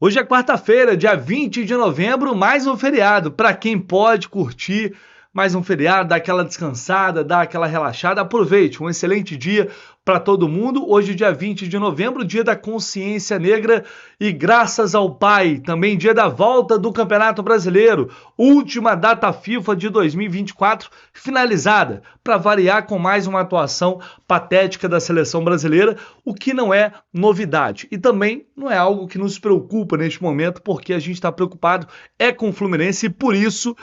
Hoje é quarta-feira, dia 20 de novembro, mais um feriado. Para quem pode curtir mais um feriado, dar aquela descansada, dar aquela relaxada, aproveite. Um excelente dia para todo mundo. Hoje, dia 20 de novembro, dia da consciência negra e graças ao Pai, também dia da volta do Campeonato Brasileiro. Última data FIFA de 2024 finalizada, para variar com mais uma atuação patética da seleção brasileira, o que não é novidade. E também não é algo que nos preocupa neste momento, porque a gente está preocupado com o Fluminense e por isso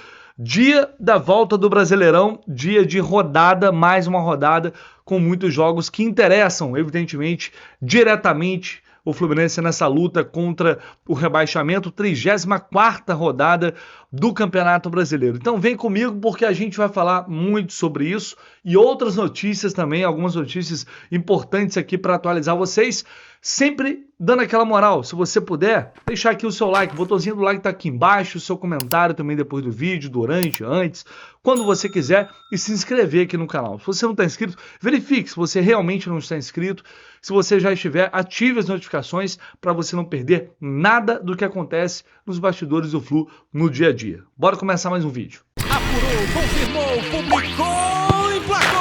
dia da volta do Brasileirão, dia de rodada, mais uma rodada com muitos jogos que interessam, evidentemente, diretamente o Fluminense nessa luta contra o rebaixamento, 34ª rodada do Campeonato Brasileiro. Então vem comigo porque a gente vai falar muito sobre isso e outras notícias também, algumas notícias importantes aqui para atualizar vocês, sempre dando aquela moral. Se você puder, deixar aqui o seu like, o botãozinho do like tá aqui embaixo, o seu comentário também depois do vídeo, durante, antes, quando você quiser, e se inscrever aqui no canal. Se você não está inscrito, verifique se você realmente não está inscrito. Se você já estiver, ative as notificações para você não perder nada do que acontece nos bastidores do Flu no dia a dia. Bora começar mais um vídeo. Apurou, confirmou, publicou, emplacou!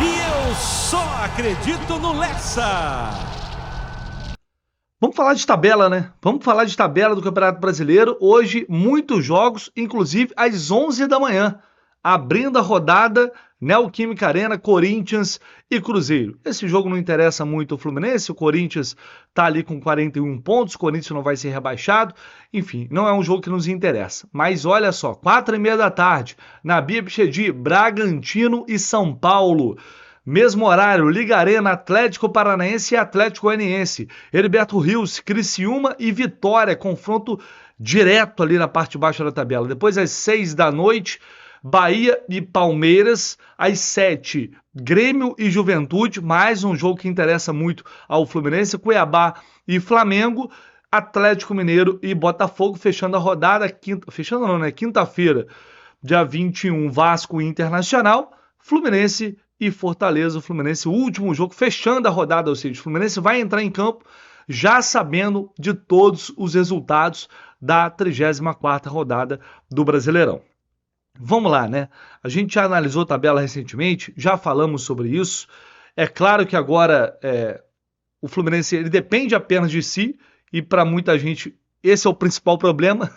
E eu só acredito no Lessa! Vamos falar de tabela, né? Vamos falar de tabela do Campeonato Brasileiro. Hoje, muitos jogos, inclusive às 11 da manhã. Abrindo a rodada, Neoquímica Arena, Corinthians e Cruzeiro. Esse jogo não interessa muito o Fluminense, o Corinthians tá ali com 41 pontos, o Corinthians não vai ser rebaixado, enfim, não é um jogo que nos interessa. Mas olha só, 4h30 da tarde, na Bia Bichedi, Bragantino e São Paulo. Mesmo horário, Liga Arena, Atlético Paranaense e Atlético Goianiense. Heriberto Rios, Criciúma e Vitória, confronto direto ali na parte de baixo da tabela. Depois às 6 da noite, Bahia e Palmeiras, às 7, Grêmio e Juventude, mais um jogo que interessa muito ao Fluminense, Cuiabá e Flamengo, Atlético Mineiro e Botafogo, fechando a rodada, quinta-feira, dia 21, Vasco e Internacional, Fluminense e Fortaleza, o Fluminense, o último jogo, fechando a rodada, ou seja, o Fluminense vai entrar em campo já sabendo de todos os resultados da 34ª rodada do Brasileirão. Vamos lá, né? A gente já analisou a tabela recentemente, já falamos sobre isso. É claro que agora o Fluminense ele depende apenas de si e para muita gente esse é o principal problema.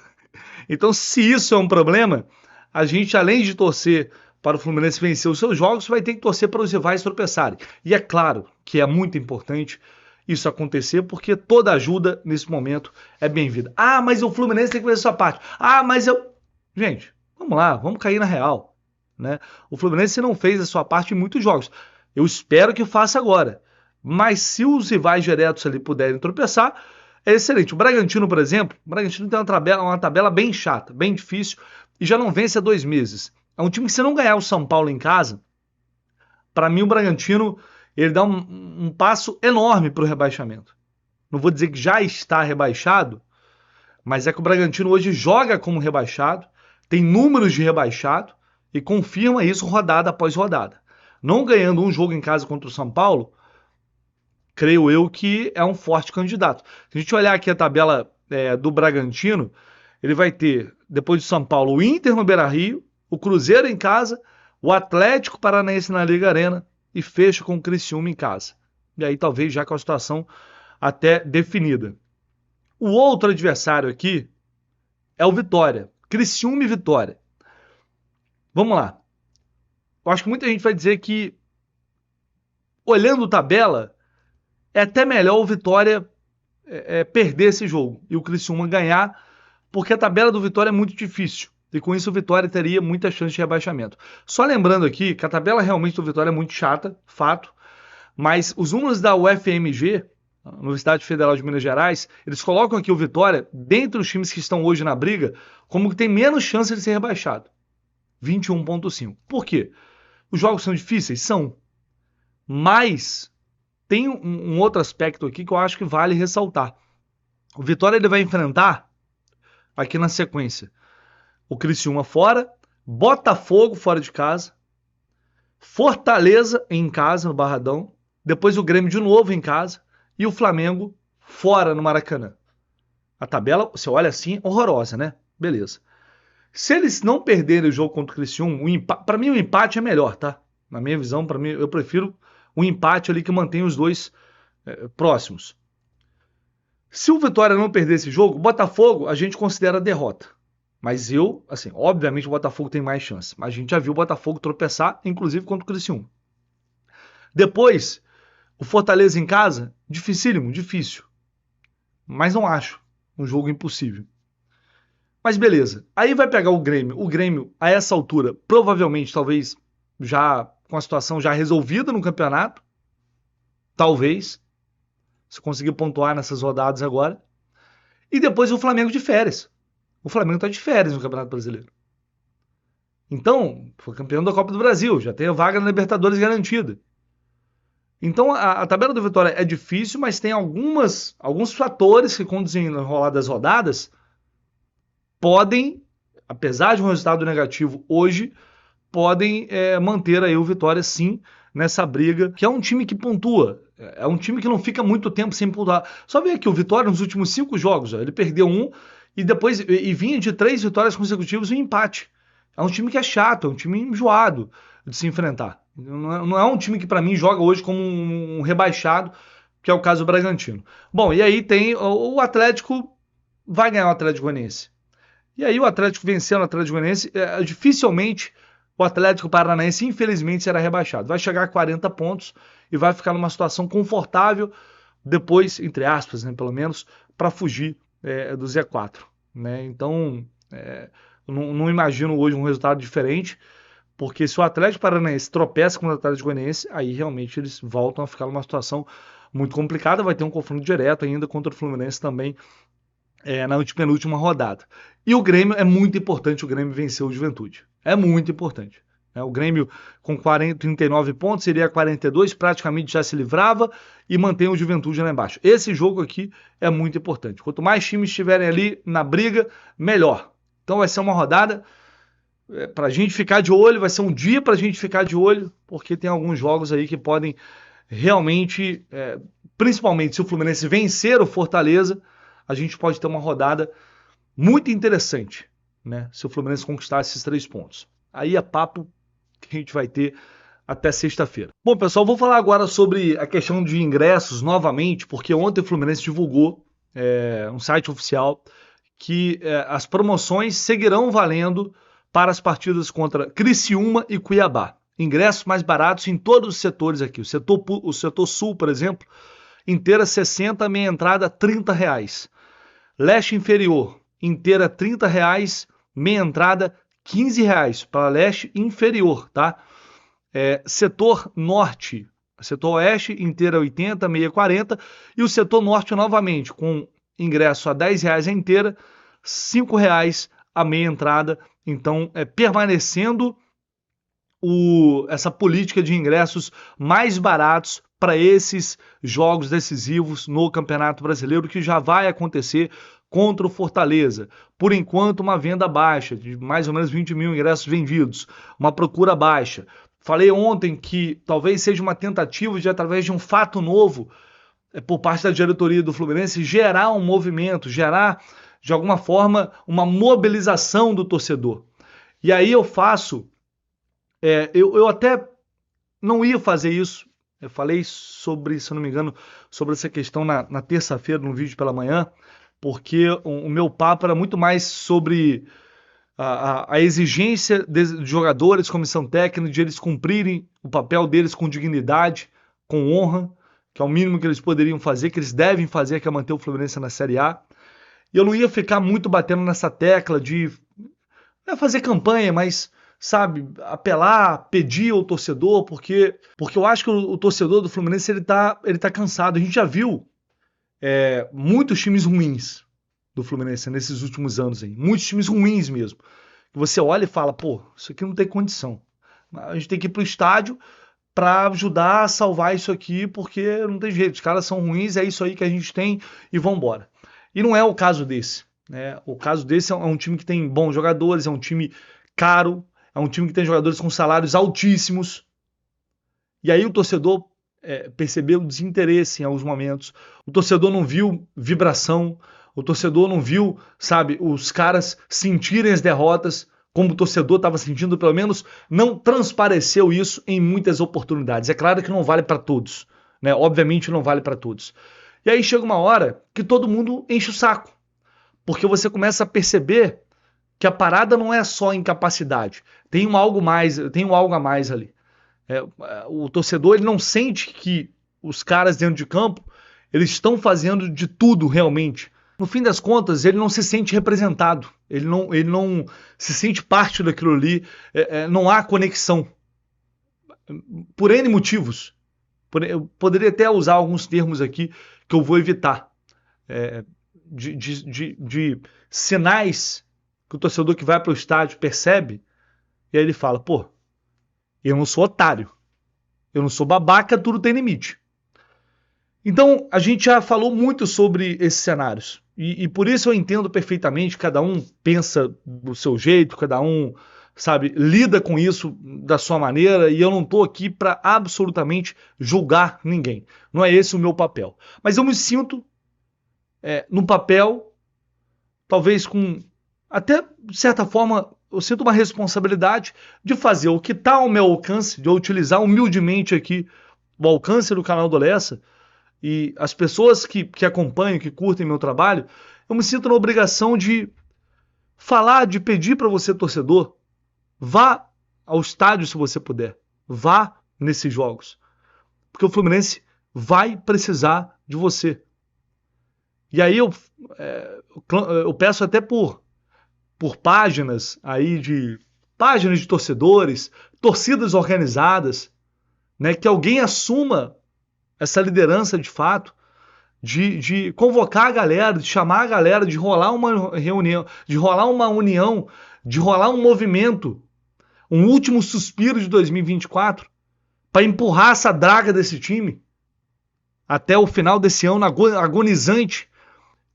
Então, se isso é um problema, a gente, além de torcer para o Fluminense vencer os seus jogos, vai ter que torcer para os rivais tropeçarem. E é claro que é muito importante isso acontecer, porque toda ajuda nesse momento é bem-vinda. Ah, mas o Fluminense tem que fazer a sua parte. Ah, mas eu... Gente, vamos lá, vamos cair na real, né? O Fluminense não fez a sua parte em muitos jogos. Eu espero que faça agora. Mas se os rivais diretos ali puderem tropeçar, é excelente. O Bragantino, por exemplo, o Bragantino tem uma tabela bem chata, bem difícil, e já não vence há 2 meses. É um time que se não ganhar o São Paulo em casa, para mim o Bragantino ele dá um passo enorme para o rebaixamento. Não vou dizer que já está rebaixado, mas é que o Bragantino hoje joga como rebaixado, tem números de rebaixado e confirma isso rodada após rodada. Não ganhando um jogo em casa contra o São Paulo, creio eu que é um forte candidato. Se a gente olhar aqui a tabela do Bragantino, ele vai ter, depois do São Paulo, o Inter no Beira-Rio, o Cruzeiro em casa, o Atlético Paranaense na Liga Arena e fecha com o Criciúma em casa. E aí talvez já com a situação até definida. O outro adversário aqui é o Vitória. Criciúma e Vitória. Vamos lá. Eu acho que muita gente vai dizer que, olhando tabela, é até melhor o Vitória perder esse jogo e o Criciúma ganhar, porque a tabela do Vitória é muito difícil. E com isso o Vitória teria muita chance de rebaixamento. Só lembrando aqui que a tabela realmente do Vitória é muito chata, fato, mas os números da UFMG, Universidade Federal de Minas Gerais, eles colocam aqui o Vitória, dentre os times que estão hoje na briga, como que tem menos chance de ser rebaixado. 21,5. Por quê? Os jogos são difíceis? São. Mas tem um outro aspecto aqui que eu acho que vale ressaltar. O Vitória ele vai enfrentar, aqui na sequência, o Criciúma fora, Botafogo fora de casa, Fortaleza em casa, no Barradão, depois o Grêmio de novo em casa, e o Flamengo fora no Maracanã. A tabela, você olha assim, horrorosa, né? Beleza. Se eles não perderem o jogo contra o Criciúma, para mim o empate é melhor, tá? Na minha visão, para mim, eu prefiro um empate ali que mantém os dois próximos. Se o Vitória não perder esse jogo, o Botafogo a gente considera derrota. Mas assim, obviamente o Botafogo tem mais chance. Mas a gente já viu o Botafogo tropeçar, inclusive contra o Criciúma. Depois, o Fortaleza em casa, dificílimo, difícil. Mas não acho um jogo impossível. Mas beleza. Aí vai pegar o Grêmio. O Grêmio, a essa altura, provavelmente, talvez, já com a situação já resolvida no campeonato. Talvez. Se conseguir pontuar nessas rodadas agora. E depois o Flamengo de férias. O Flamengo está de férias no Campeonato Brasileiro. Então, foi campeão da Copa do Brasil. Já tem a vaga na Libertadores garantida. Então, a tabela do Vitória é difícil, mas tem alguns fatores que, com o desenrolar das rodadas, podem, apesar de um resultado negativo hoje, podem manter aí o Vitória, sim, nessa briga, que é um time que pontua. É um time que não fica muito tempo sem pontuar. Só vê aqui, o Vitória, nos últimos 5 jogos, ele perdeu um e depois vinha de 3 vitórias consecutivas e um empate. É um time que é chato, é um time enjoado de se enfrentar. Não é um time que, para mim, joga hoje como um rebaixado, que é o caso do Bragantino. Bom, e aí tem o Atlético, vai ganhar o Atlético Goianiense. E aí o Atlético vencendo o Atlético Goianiense, dificilmente o Atlético Paranaense, infelizmente, será rebaixado. Vai chegar a 40 pontos e vai ficar numa situação confortável depois, entre aspas, né, pelo menos, para fugir do Z4. Né? Então, não imagino hoje um resultado diferente, porque se o Atlético Paranaense tropeça com o Atlético Goianiense, aí realmente eles voltam a ficar numa situação muito complicada. Vai ter um confronto direto ainda contra o Fluminense também na penúltima rodada. E o Grêmio, é muito importante o Grêmio vencer o Juventude. É muito importante. O Grêmio com 39 pontos, seria a 42, praticamente já se livrava e mantém o Juventude lá embaixo. Esse jogo aqui é muito importante. Quanto mais times estiverem ali na briga, melhor. Então vai ser uma rodada para a gente ficar de olho, vai ser um dia para a gente ficar de olho, porque tem alguns jogos aí que podem realmente, principalmente se o Fluminense vencer o Fortaleza, a gente pode ter uma rodada muito interessante, né? Se o Fluminense conquistar esses 3 pontos. Aí é papo que a gente vai ter até sexta-feira. Bom, pessoal, vou falar agora sobre a questão de ingressos novamente, porque ontem o Fluminense divulgou um site oficial que as promoções seguirão valendo para as partidas contra Criciúma e Cuiabá. Ingressos mais baratos em todos os setores aqui. O setor sul, por exemplo, inteira 60, meia entrada R$30. Leste inferior, inteira R$30, meia entrada R$15 para leste inferior, tá? Setor norte, setor oeste, inteira 80, meia 40, e o setor norte novamente, com ingresso a R$10 a inteira, R$5 a meia entrada. Então, permanecendo essa política de ingressos mais baratos para esses jogos decisivos no Campeonato Brasileiro, que já vai acontecer contra o Fortaleza. Por enquanto, uma venda baixa, de mais ou menos 20 mil ingressos vendidos, uma procura baixa. Falei ontem que talvez seja uma tentativa de, através de um fato novo, por parte da diretoria do Fluminense, gerar um movimento, gerar, de alguma forma, uma mobilização do torcedor. E aí eu faço... eu até não ia fazer isso. Eu falei sobre, se eu não me engano, sobre essa questão na terça-feira, no vídeo pela manhã, porque o meu papo era muito mais sobre a exigência de jogadores, comissão técnica, de eles cumprirem o papel deles com dignidade, com honra, que é o mínimo que eles poderiam fazer, que eles devem fazer, que é manter o Fluminense na Série A. E eu não ia ficar muito batendo nessa tecla de fazer campanha, mas, sabe, apelar, pedir ao torcedor, porque eu acho que o torcedor do Fluminense ele tá cansado. A gente já viu muitos times ruins do Fluminense nesses últimos anos aí, muitos times ruins mesmo, que você olha e fala, pô, isso aqui não tem condição, a gente tem que ir pro estádio para ajudar a salvar isso aqui, porque não tem jeito, os caras são ruins, é isso aí que a gente tem e vambora. E não é o caso desse, né? O caso desse é um time que tem bons jogadores, é um time caro, é um time que tem jogadores com salários altíssimos, e aí o torcedor percebeu desinteresse em alguns momentos. O torcedor não viu vibração, o torcedor não viu, sabe, os caras sentirem as derrotas como o torcedor estava sentindo, pelo menos não transpareceu isso em muitas oportunidades. É claro que não vale para todos, né? Obviamente não vale para todos. E aí chega uma hora que todo mundo enche o saco, porque você começa a perceber que a parada não é só incapacidade, tem algo a mais ali. O torcedor ele não sente que os caras dentro de campo eles estão fazendo de tudo realmente. No fim das contas, ele não se sente representado, ele não se sente parte daquilo ali, não há conexão, por N motivos. Eu poderia até usar alguns termos aqui que eu vou evitar, de sinais que o torcedor que vai para o estádio percebe, e aí ele fala, pô, eu não sou otário, eu não sou babaca, tudo tem limite. Então, a gente já falou muito sobre esses cenários, e por isso eu entendo perfeitamente, cada um pensa do seu jeito, cada um, sabe, lida com isso da sua maneira, e eu não estou aqui para absolutamente julgar ninguém, não é esse o meu papel. Mas eu me sinto no papel, talvez com, até de certa forma, eu sinto uma responsabilidade de fazer o que está ao meu alcance, de eu utilizar humildemente aqui o alcance do canal do Lessa, e as pessoas que acompanham, que curtem meu trabalho, eu me sinto na obrigação de falar, de pedir para você, torcedor, vá ao estádio se você puder, vá nesses jogos, porque o Fluminense vai precisar de você. E aí eu peço até por páginas aí páginas de torcedores, torcidas organizadas, né, que alguém assuma essa liderança de fato, de convocar a galera, de chamar a galera, de rolar uma reunião, de rolar uma união, de rolar um movimento, um último suspiro de 2024, para empurrar essa draga desse time até o final desse ano agonizante,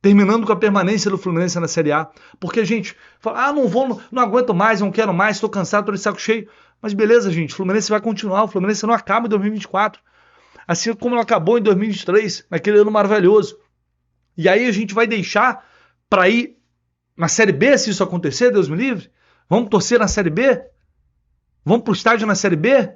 terminando com a permanência do Fluminense na Série A. Porque, gente, fala, não aguento mais, não quero mais, estou cansado, estou de saco cheio. Mas beleza, gente, o Fluminense vai continuar, o Fluminense não acaba em 2024. Assim como não acabou em 2023, naquele ano maravilhoso. E aí a gente vai deixar para ir na Série B, se isso acontecer, Deus me livre? Vamos torcer na Série B? Vamos para o estádio na Série B?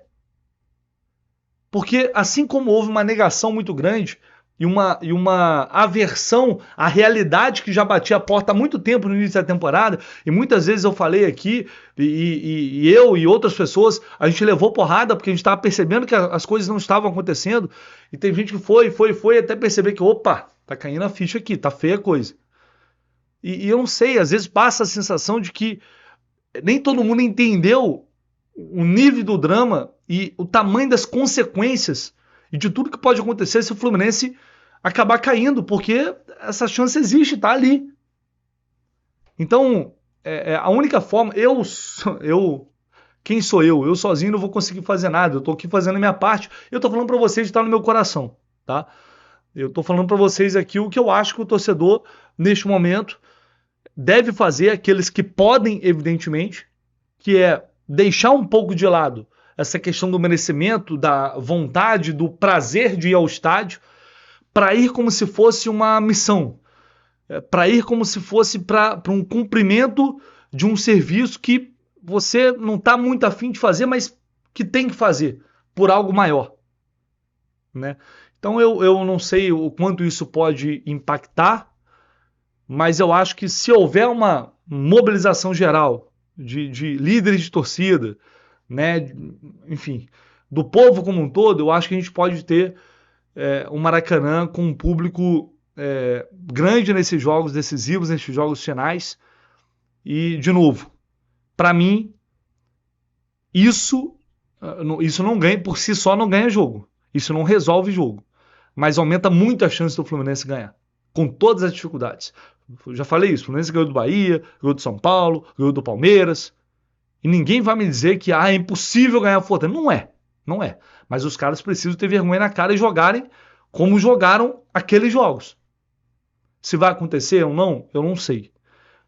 Porque assim como houve uma negação muito grande e uma aversão à realidade que já batia a porta há muito tempo no início da temporada, e muitas vezes eu falei aqui, e eu e outras pessoas, a gente levou porrada porque a gente estava percebendo que as coisas não estavam acontecendo, e tem gente que foi até perceber que, opa, tá caindo a ficha aqui, tá feia a coisa. E eu não sei, às vezes passa a sensação de que nem todo mundo entendeu o nível do drama e o tamanho das consequências e de tudo que pode acontecer se o Fluminense acabar caindo, porque essa chance existe, tá ali. Então, a única forma, quem sou eu? Eu sozinho não vou conseguir fazer nada, eu tô aqui fazendo a minha parte, eu tô falando para vocês de estar no meu coração, tá? Eu tô falando para vocês aqui o que eu acho que o torcedor, neste momento, deve fazer, aqueles que podem, evidentemente, que é deixar um pouco de lado essa questão do merecimento, da vontade, do prazer de ir ao estádio, para ir como se fosse uma missão, para ir como se fosse para um cumprimento de um serviço que você não está muito afim de fazer, mas que tem que fazer por algo maior, né? Então eu não sei o quanto isso pode impactar, mas eu acho que se houver uma mobilização geral de líderes de torcida, né, enfim, do povo como um todo, eu acho que a gente pode ter um Maracanã com um público grande nesses jogos decisivos, nesses jogos finais. E, de novo, para mim, isso não ganha, por si só não ganha jogo. Isso não resolve jogo. Mas aumenta muito a chance do Fluminense ganhar, com todas as dificuldades. Eu já falei isso, o Fluminense ganhou do Bahia, ganhou do São Paulo, ganhou do Palmeiras. E ninguém vai me dizer que é impossível ganhar a Fortaleza. Não é. Mas os caras precisam ter vergonha na cara e jogarem como jogaram aqueles jogos. Se vai acontecer ou não, eu não sei.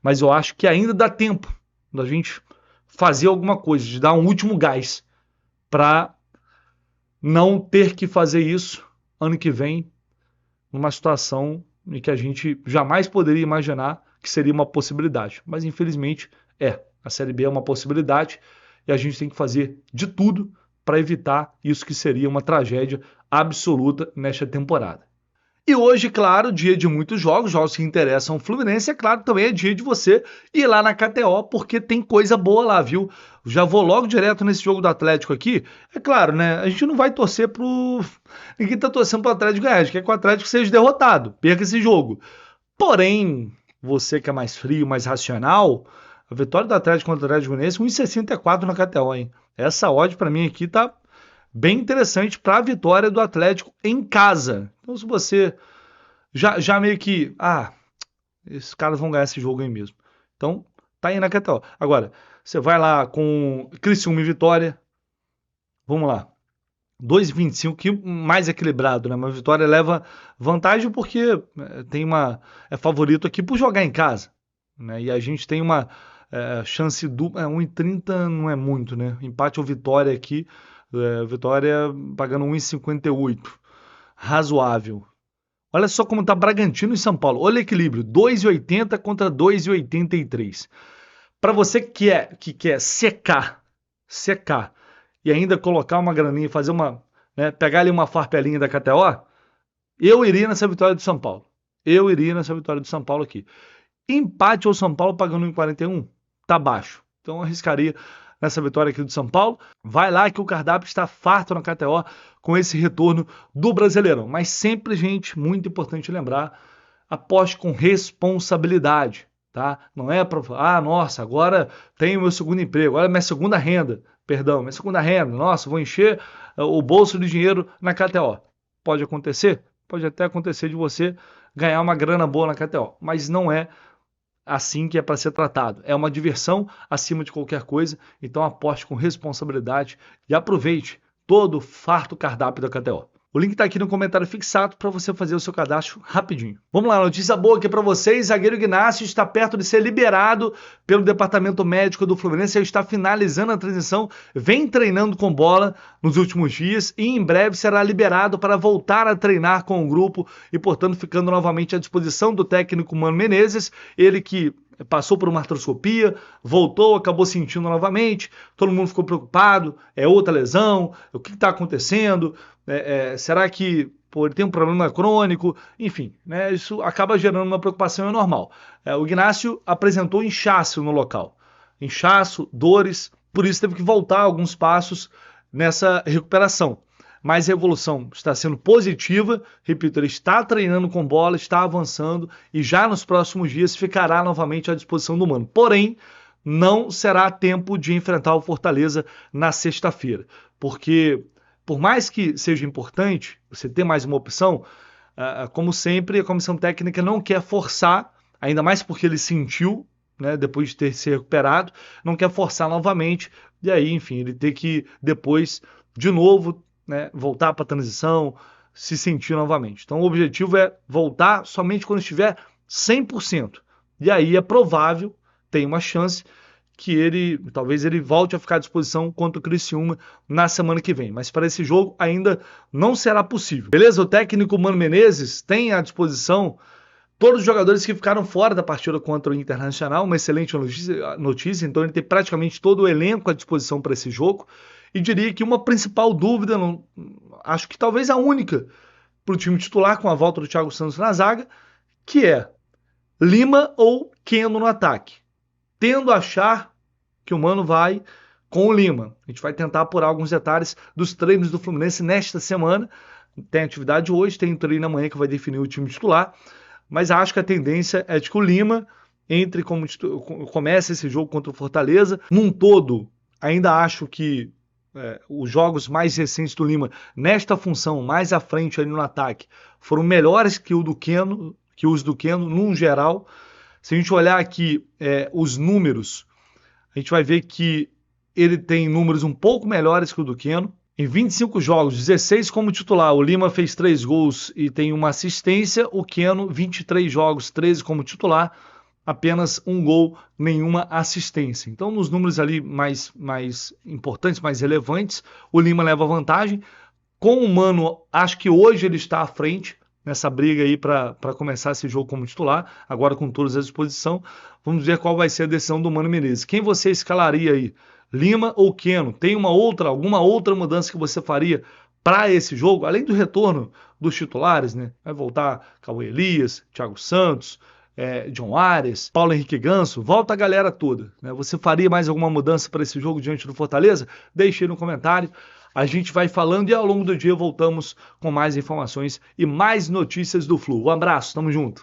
Mas eu acho que ainda dá tempo da gente fazer alguma coisa, de dar um último gás para não ter que fazer isso ano que vem, numa situação em que a gente jamais poderia imaginar que seria uma possibilidade. Mas, infelizmente, a Série B é uma possibilidade e a gente tem que fazer de tudo para evitar isso que seria uma tragédia absoluta nesta temporada. E hoje, claro, dia de muitos jogos que interessam o Fluminense, é claro, também é dia de você ir lá na KTO, porque tem coisa boa lá, viu? Já vou logo direto nesse jogo do Atlético aqui. É claro, né? A gente não vai torcer pro... Ninguém tá torcendo pro Atlético ganhar, a gente quer que o Atlético seja derrotado, perca esse jogo. Porém, você que é mais frio, mais racional, a vitória do Atlético contra o Atlético Goianiense, 1,64 na KTO, hein? Essa odd pra mim aqui tá bem interessante para a vitória do Atlético em casa. Então, se você já meio que, esses caras vão ganhar esse jogo aí mesmo. Então, tá aí na KTO. Agora, você vai lá com Criciúma e Vitória. Vamos lá. 2,25, que mais equilibrado, né? Mas Vitória leva vantagem porque é favorito aqui por jogar em casa, né? E a gente tem uma chance dupla, 1,30 não é muito, né? Empate ou vitória aqui, Vitória pagando 1,58, razoável. Olha só como tá Bragantino e São Paulo. Olha o equilíbrio, 2,80 contra 2,83. Para você que quer secar e ainda colocar uma graninha e fazer pegar ali uma farpelinha da KTO, eu iria nessa vitória do São Paulo. Eu iria nessa vitória do São Paulo aqui. Empate ou São Paulo pagando 1,41, tá baixo. Então eu arriscaria nessa vitória aqui do São Paulo. Vai lá que o cardápio está farto na KTO com esse retorno do Brasileirão. Mas sempre, gente, muito importante lembrar, aposte com responsabilidade, tá? Não é para, nossa, agora tenho meu segundo emprego, agora minha segunda renda, nossa, vou encher o bolso de dinheiro na KTO. Pode acontecer? Pode até acontecer de você ganhar uma grana boa na KTO, mas não é assim que é para ser tratado. É uma diversão acima de qualquer coisa, então aposte com responsabilidade e aproveite todo o farto cardápio da KTO. O link está aqui no comentário fixado para você fazer o seu cadastro rapidinho. Vamos lá, notícia boa aqui para vocês. Zagueiro Ignacio está perto de ser liberado pelo departamento médico do Fluminense. Ele está finalizando a transição, vem treinando com bola nos últimos dias e em breve será liberado para voltar a treinar com o grupo e, portanto, ficando novamente à disposição do técnico Mano Menezes. Ele que passou por uma artroscopia, voltou, acabou sentindo novamente, todo mundo ficou preocupado, é outra lesão, o que está acontecendo, será que ele tem um problema crônico, enfim, né, isso acaba gerando uma preocupação, é normal. O Ignacio apresentou inchaço no local, inchaço, dores, por isso teve que voltar alguns passos nessa recuperação. Mas a evolução está sendo positiva, repito, ele está treinando com bola, está avançando e já nos próximos dias ficará novamente à disposição do Mano. Porém, não será tempo de enfrentar o Fortaleza na sexta-feira, porque por mais que seja importante você ter mais uma opção, como sempre, a comissão técnica não quer forçar, ainda mais porque ele sentiu, né, depois de ter se recuperado, não quer forçar novamente, e aí, enfim, ele ter que depois, de novo, né, voltar para a transição, se sentir novamente. Então o objetivo é voltar somente quando estiver 100%. E aí é provável, tem uma chance, que talvez ele volte a ficar à disposição contra o Criciúma na semana que vem. Mas para esse jogo ainda não será possível. Beleza? O técnico Mano Menezes tem à disposição todos os jogadores que ficaram fora da partida contra o Internacional, uma excelente notícia. Então ele tem praticamente todo o elenco à disposição para esse jogo. E diria que uma principal dúvida, acho que talvez a única para o time titular com a volta do Thiago Santos na zaga, que é Lima ou Keno no ataque. Tendo a achar que o Mano vai com o Lima. A gente vai tentar apurar alguns detalhes dos treinos do Fluminense nesta semana. Tem atividade hoje, tem treino amanhã que vai definir o time titular, mas acho que a tendência é de que o Lima comece esse jogo contra o Fortaleza. Num todo, ainda acho que os jogos mais recentes do Lima, nesta função, mais à frente ali no ataque, foram melhores que os do Keno, num geral. Se a gente olhar aqui os números, a gente vai ver que ele tem números um pouco melhores que o do Keno. Em 25 jogos, 16 como titular, o Lima fez 3 gols e tem uma assistência, o Keno, 23 jogos, 13 como titular, apenas 1 gol, nenhuma assistência. Então, nos números ali mais importantes, mais relevantes, o Lima leva vantagem. Com o Mano, acho que hoje ele está à frente nessa briga aí para começar esse jogo como titular, agora com todas à disposição. Vamos ver qual vai ser a decisão do Mano Menezes. Quem você escalaria aí? Lima ou Keno? Tem alguma outra mudança que você faria para esse jogo? Além do retorno dos titulares, né? Vai voltar Cauê Elias, Thiago Santos, John Ares, Paulo Henrique Ganso, volta a galera toda, né? Você faria mais alguma mudança para esse jogo diante do Fortaleza? Deixe aí no comentário. A gente vai falando e ao longo do dia voltamos com mais informações e mais notícias do Flu. Um abraço, tamo junto.